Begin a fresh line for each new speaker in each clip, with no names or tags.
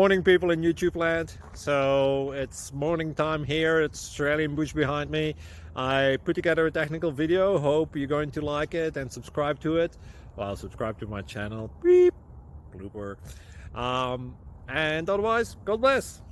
Morning, people in YouTube land. So it's morning time here. It's Australian bush behind me. I put together a technical video. Hope you're going to like it and subscribe to it. Well, subscribe to my channel. Beep. Blooper. And otherwise, God bless.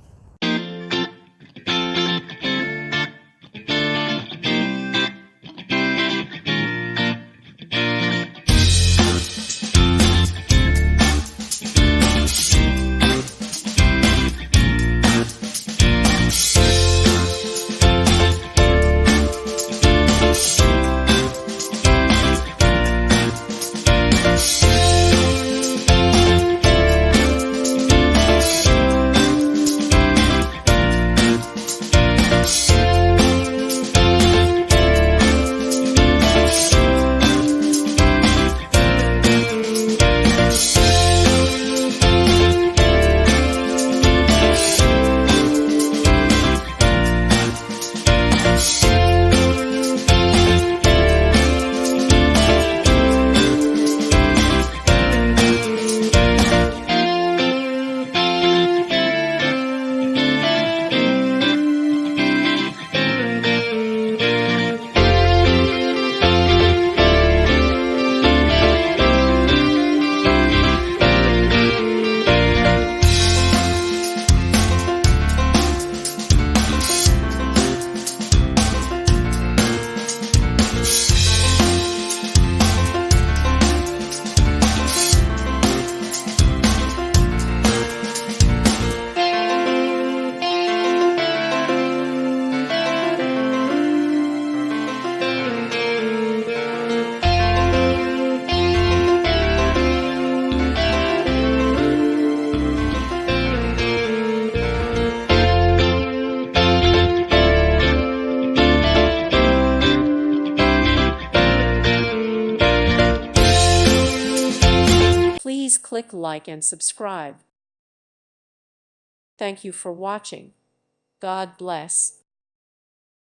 Please click like and subscribe. Thank you for watching. God bless.